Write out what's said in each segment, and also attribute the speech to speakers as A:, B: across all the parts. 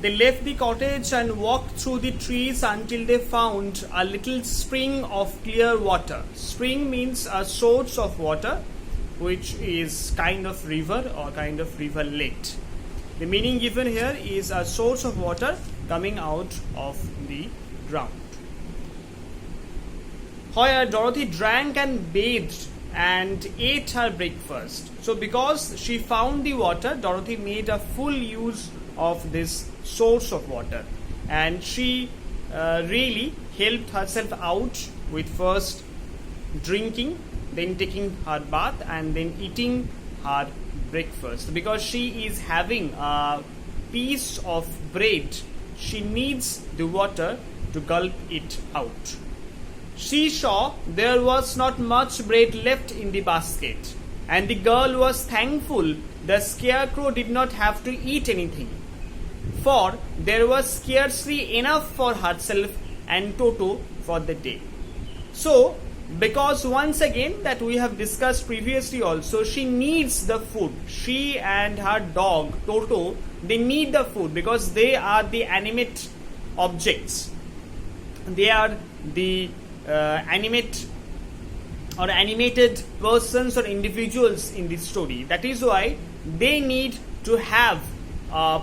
A: They left the cottage and walked through the trees until they found a little spring of clear water. Spring means a source of water, which is kind of river or kind of rivulet. The meaning given here is a source of water coming out of the ground, where Dorothy drank and bathed and ate her breakfast. So because she found the water, Dorothy made a full use of this source of water, and she really helped herself out with first drinking, then taking her bath, and then eating her breakfast. Because she is having a piece of bread, she needs the water to gulp it out. She saw there was not much bread left in the basket, and the girl was thankful the Scarecrow did not have to eat anything, for there was scarcely enough for herself and Toto for the day. So, because once again that we have discussed previously also, she needs the food. She and her dog Toto, they need the food because they are the animate objects. They are the animated persons or individuals in this story. That is why they need to have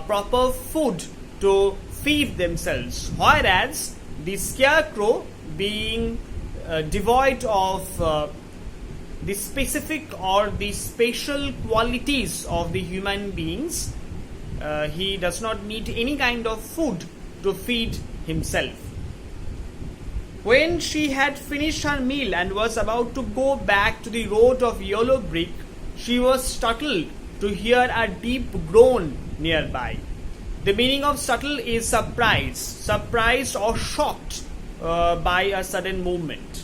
A: proper food to feed themselves, whereas the Scarecrow, being devoid of the specific or the special qualities of the human beings, he does not need any kind of food to feed himself. When she had finished her meal and was about to go back to the road of yellow brick, she was startled to hear a deep groan nearby. The meaning of startled is surprised or shocked by a sudden movement.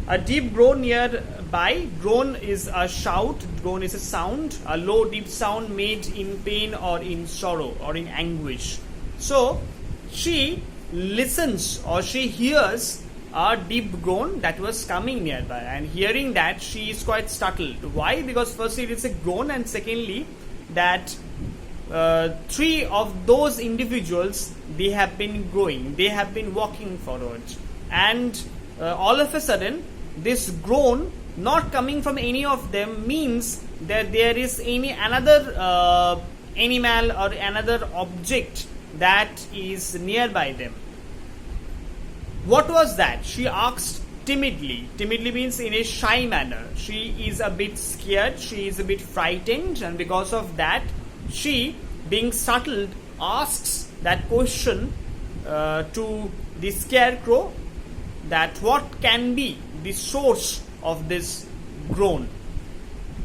A: A deep groan nearby. Groan is a shout, groan is a sound, a low deep sound made in pain or in sorrow or in anguish. So she listens or she hears a deep groan that was coming nearby, and hearing that she is quite startled. Why? Because firstly it is a groan, and secondly that three of those individuals, they have been growing, they have been walking forward, and all of a sudden this groan not coming from any of them means that there is another animal or another object that is nearby them. What was that? She asked timidly. Timidly means in a shy manner. She is a bit scared, she is a bit frightened, and because of that she, being startled, asks that question to the Scarecrow, that what can be the source of this groan.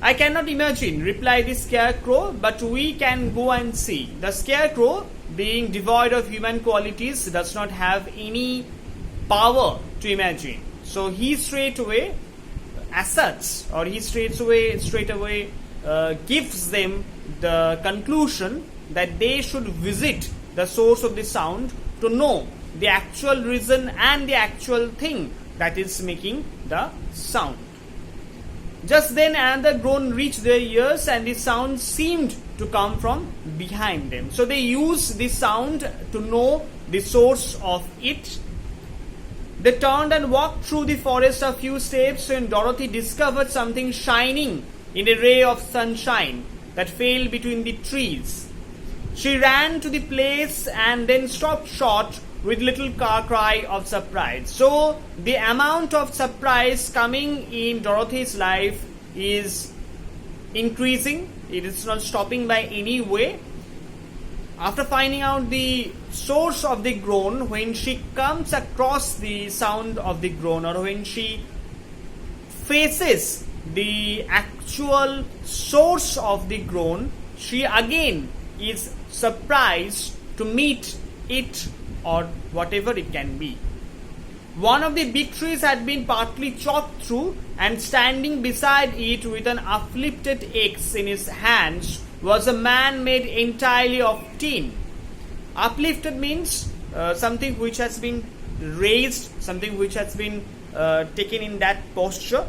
A: I cannot imagine, replied the Scarecrow, but we can go and see. The Scarecrow, being devoid of human qualities, does not have any power to imagine. So he straightaway asserts, or he straightaway gives them the conclusion that they should visit the source of the sound to know the actual reason and the actual thing that is making the sound. Just then another groan reached their ears, and the sound seemed to come from behind them. So they use the sound to know the source of it. They turned and walked through the forest a few steps when Dorothy discovered something shining in a ray of sunshine that fell between the trees. She ran to the place and then stopped short with little cry of surprise. So the amount of surprise coming in Dorothy's life is increasing. It is not stopping by any way. After finding out the source of the groan, when she comes across the sound of the groan, or when she faces the actual source of the groan, she again is surprised to meet it, or whatever it can be. One of the big trees had been partly chopped through, and standing beside it with an uplifted axe in his hands was a man made entirely of tin. Uplifted means something which has been raised, something which has been taken in that posture.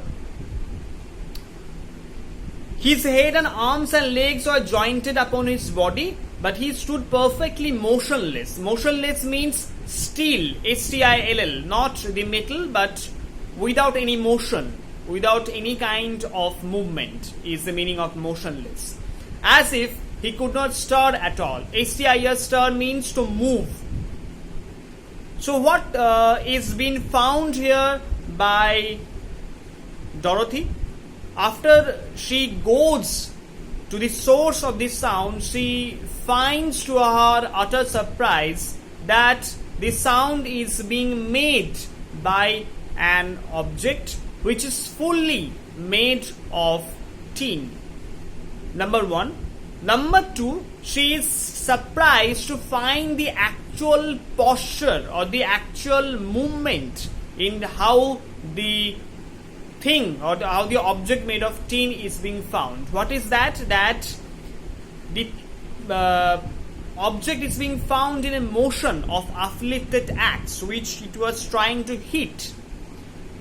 A: His head and arms and legs were jointed upon his body. but he stood perfectly motionless. Motionless means still, still, not the metal, but without any motion, without any kind of movement is the meaning of motionless. As if he could not stir at all. Stir, stir means to move. So what is being found here by Dorothy? After she goes to the source of this sound, she finds to her utter surprise that the sound is being made by an object which is fully made of tin. Number one. Number two, she is surprised to find the actual posture or the actual movement in how the thing or how the object made of tin is being found. What is that? That the object is being found in a motion of afflicted axe which it was trying to hit.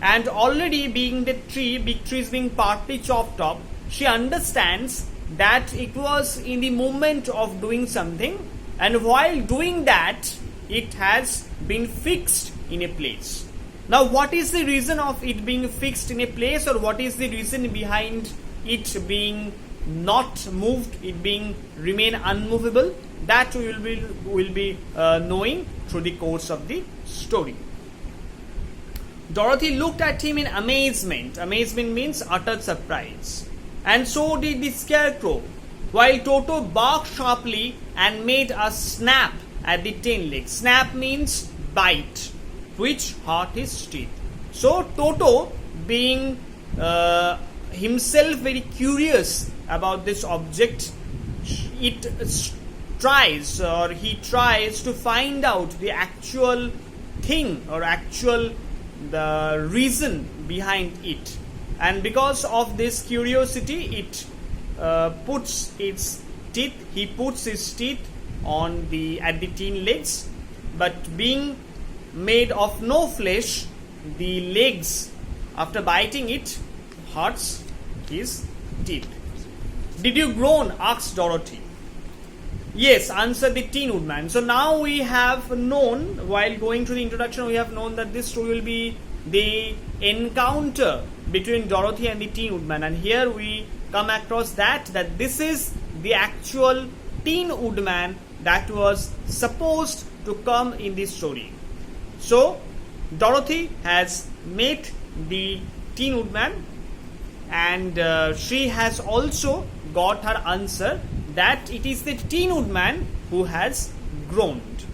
A: And already being the big tree is being partly chopped up, she understands that it was in the moment of doing something, and while doing that it has been fixed in a place. Now what is the reason of it being fixed in a place, or what is the reason behind it being not moved, it being remain unmovable? That we will be knowing through the course of the story. Dorothy looked at him in amazement. Amazement means utter surprise. And so did the scarecrow, while Toto barked sharply and made a snap at the tin leg. Snap means bite, which hurt his teeth. So Toto, being himself very curious about this object, he tries to find out the actual thing or the reason behind it. And because of this curiosity, it puts its teeth. He puts his teeth at the tin legs, but being made of no flesh, the legs, after biting it, hurts his teeth. Did you groan? Asked Dorothy. Yes, answered the Tin Woodman. So now we have known, while going through the introduction, we have known that this story will be the encounter between Dorothy and the Tin Woodman, and here we come across that this is the actual Tin Woodman that was supposed to come in this story. So Dorothy has met the Tin Woodman, and she has also got her answer that it is the Tin Woodman who has groaned.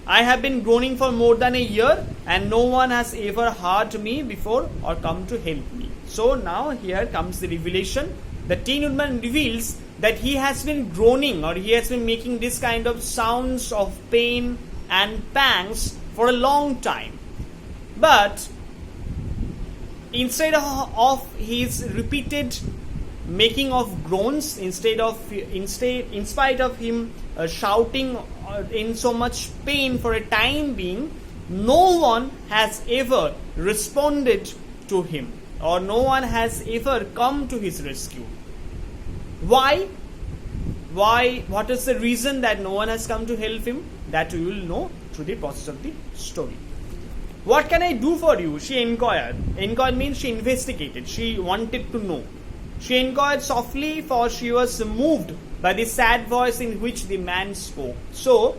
A: I have been groaning for more than a year, and no one has ever heard me before or come to help me. So now here comes the revelation. The Tin Woodman reveals that he has been groaning, or he has been making this kind of sounds of pain and pangs for a long time. But instead of his repeated making of groans, in spite of him shouting in so much pain for a time being, no one has ever responded to him, or no one has ever come to his rescue. Why? What is the reason that no one has come to help him? That we will know through the process of the story. What can I do for you? She inquired. Inquired means she investigated. She wanted to know. She inquired softly, for she was moved by the sad voice in which the man spoke. So,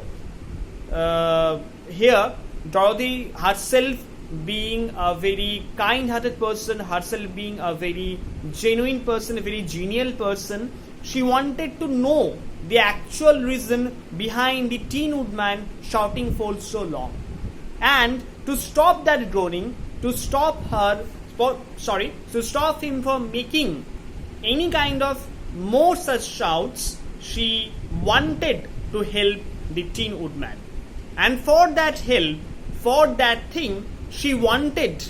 A: here, Dorothy herself being a very kind-hearted person, herself being a very genuine person, a very genial person, she wanted to know the actual reason behind the Tin Woodman shouting for so long. And to stop that groaning, to stop him from making any kind of more such shouts, she wanted to help the Tin Woodman. And for that help, for that thing, she wanted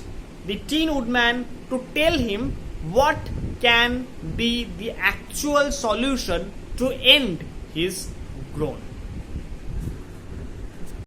A: the Tin Woodman to tell him what can be the actual solution to end his groan.